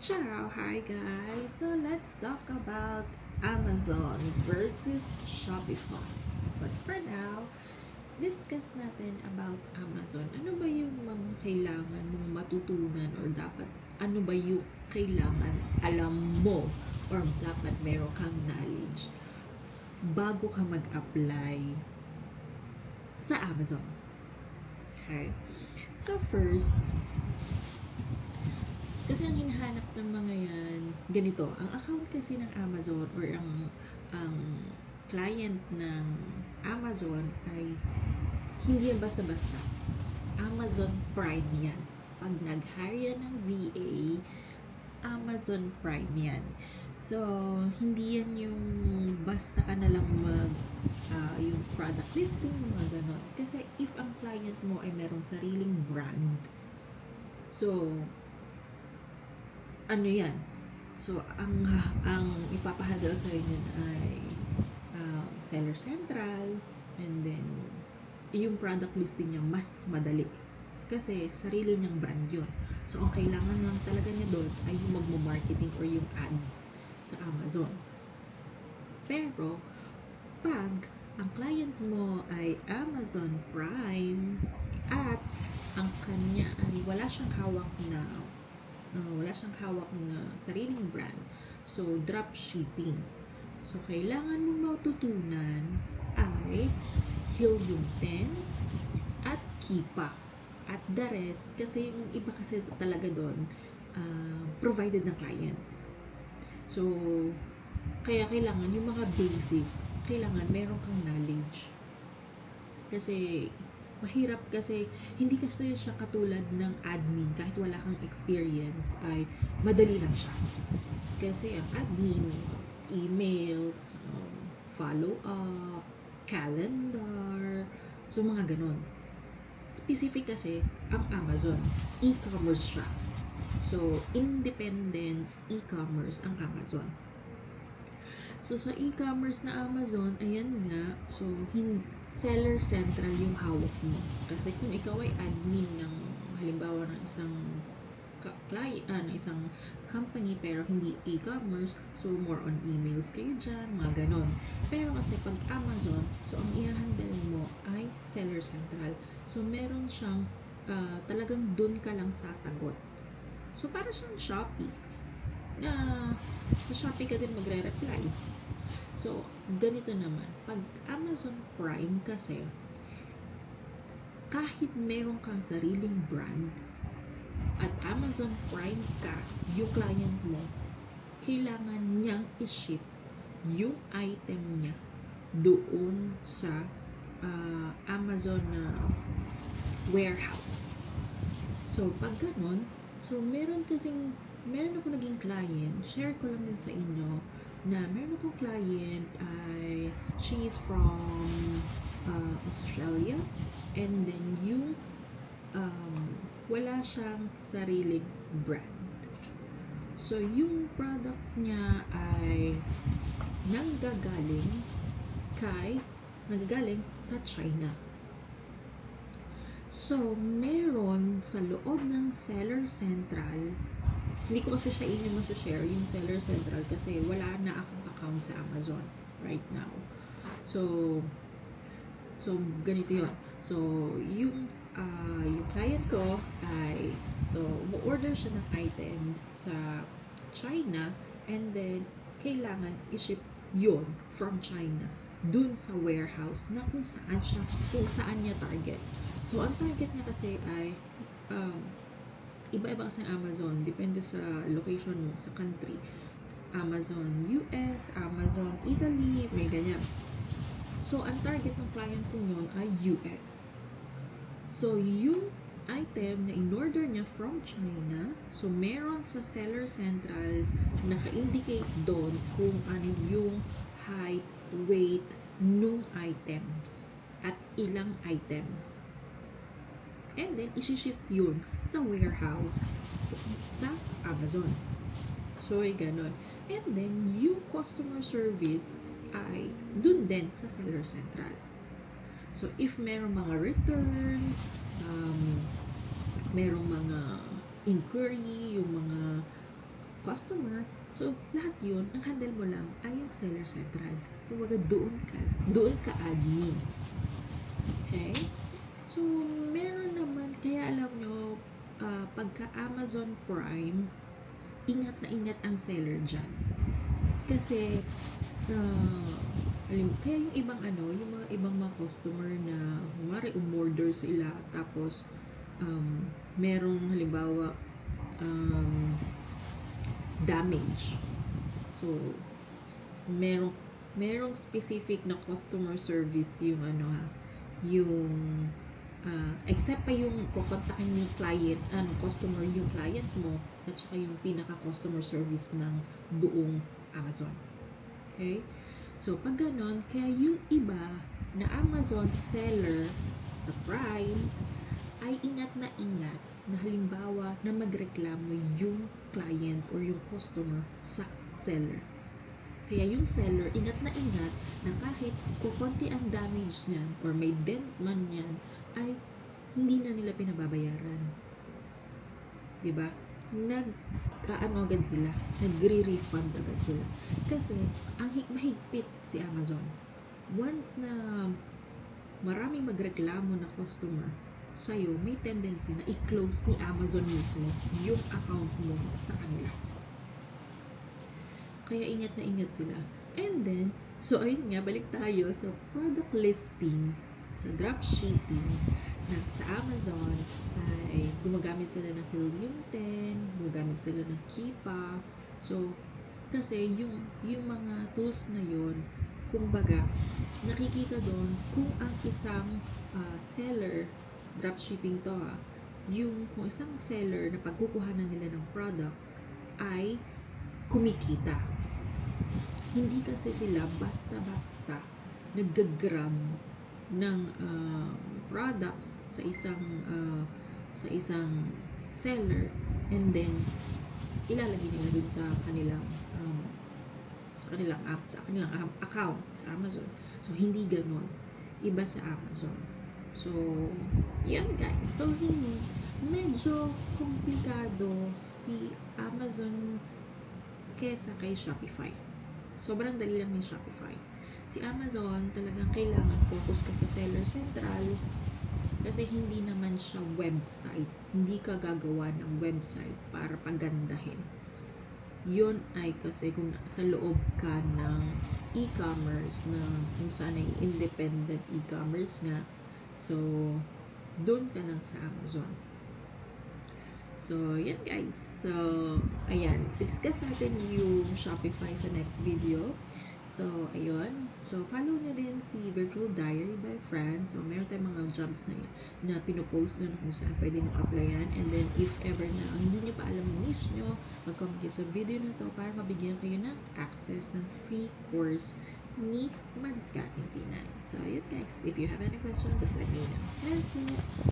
Ciao! Hi guys! So let's talk about Amazon versus Shopify. But for now, discuss natin about Amazon. Ano ba yung mga kailangan mong matutunan or dapat ano ba yung kailangan alam mo or dapat meron kang knowledge bago ka mag-apply sa Amazon. Okay? So first, kasi ang hinahanap ng mga yan, ganito, ang account kasi ng Amazon or ang client ng Amazon ay hindi yan basta-basta. Amazon Prime yan. Pag nag-hire yan ng VA, Amazon Prime yan. So, hindi yan yung basta ka na lang yung product listing, mga ganon. Kasi if ang client mo ay merong sariling brand, so, ano yan? So, ang ipapahandle sa inyo ay Seller Central, and then yung product listing niya mas madali kasi sarili niyang brand yun. So, ang kailangan lang talaga niya doon ay yung magmo-marketing or yung ads sa Amazon. Pero, pag ang client mo ay Amazon Prime at ang kanya ay wala siyang hawak na sariling brand. So, drop shipping. So, kailangan mong matutunan ay Helium 10 at Kipa. At the rest, kasi yung iba kasi talaga doon, provided ng client. So, kaya kailangan yung mga basic, kailangan meron kang knowledge. Kasi, mahirap kasi hindi kasi siya katulad ng admin. Kahit wala kang experience ay madali lang siya. Kasi ang admin, emails, follow up, calendar, so mga ganon. Specific kasi ang Amazon, e-commerce siya. So, independent e-commerce ang Amazon. So, sa e-commerce na Amazon, ayan nga, so, Seller Central yung hawak mo. Kasi kung ikaw ay admin ng, halimbawa, ng isang isang company pero hindi e-commerce, so more on emails kayo dyan, mga ganon. Pero kasi pag Amazon, so ang i-handle mo ay Seller Central. So, meron siyang, talagang dun ka lang sasagot. So, para siyang Shopee. Sa Shopee ka din magre-reply. So, ganito naman. Pag Amazon Prime kasi, kahit meron kang sariling brand, at Amazon Prime ka, yung client mo, kailangan niyang i-ship yung item niya doon sa Amazon warehouse. So, pag ganun, so meron ako naging client, share ko lang din sa inyo, na meron akong client ay she is from Australia, and then yung wala siyang sariling brand. So, yung products niya ay nanggagaling sa China. So, meron sa loob ng Seller Central, hindi ko kasi siya inyo share yung Seller Central kasi wala na akong account sa Amazon right now. So ganito yun. So, yung client ko ay, so, mo-order siya ng items sa China, and then, kailangan i-ship yun from China dun sa warehouse na kung saan niya target. So, ang target niya kasi ay, iba-iba kasi ang Amazon, depende sa location mo, sa country. Amazon US, Amazon Italy, may ganyan. So, ang target ng client ko yun ay US. So, yung item na in-order niya from China, so meron sa Seller Central, naka-indicate doon kung ano yung height, weight, nung items, at ilang items. And then, isi-ship yun sa warehouse sa Amazon. So, ay ganon. And then, yung customer service ay dun din sa Seller Central. So, if merong mga returns, merong mga inquiry, yung mga customer. So, lahat yun, ang handle mo lang ay yung seller central. Kumbaga, doon ka admin. Okay? So, meron naman, kaya alam nyo, pagka Amazon Prime, ingat na ingat ang seller dyan. Kasi, kaya yung ibang yung mga ibang mga customer na kumari umorder sila tapos merong halimbawa damage. So merong specific na customer service yung yung except pa yung kukontakin yung client, customer yung client mo at saka yung pinaka customer service ng buong Amazon. Okay? So, pag ganon, kaya yung iba na Amazon seller sa Prime ay ingat na halimbawa na magreklamo yung client or yung customer sa seller. Kaya yung seller, ingat na kahit kukunti ang damage niyan or may dent man yan, ay hindi na nila pinababayaran. Diba? Agad sila, nagre-refund agad sila. Kasi, ang mahigpit si Amazon. Once na maraming magreklamo na customer sa'yo, may tendency na i-close ni Amazon mismo yung account mo sa kanila. Kaya ingat na ingat sila. And then, so ayun nga, balik tayo sa product listing sa dropshipping na sa Amazon ay gumagamit sila ng Helium 10, gumagamit sila ng Keepa. So, kasi yung mga tools na yun, kumbaga, nakikita doon kung ang isang seller, dropshipping to kung isang seller na pagkukuhanan nila ng products ay kumikita. Hindi kasi sila basta-basta nag-grab ng products sa isang seller and then ilalagay nila dun sa kanilang account sa Amazon. So hindi ganoon. Iba sa Amazon. So yan guys. So medyo komplikado si Amazon kesa kay Shopify. Sobrang dali lang ng Shopify. Si Amazon, talagang kailangan focus ka sa seller central kasi hindi naman siya website. Hindi ka gagawa ng website para pagandahin. Yun ay kasi kung sa loob ka ng e-commerce na kung saan ay independent e-commerce nga. So, doon ka lang sa Amazon. So, yan guys. So, ayan. Discuss natin yung Shopify sa next video. So, ayun. So, follow nyo din si Virtual Diary by Fran. So, meron tayong mga jobs na pinopost doon kung saan pwede nyo applyan. And then, if ever na hindi nyo pa alam yung niche nyo, mag-comment kayo sa video na to para mabigyan kayo ng access ng free course ni Madiscarding Pinay. So, ayun guys. If you have any questions, just let me know. That's it.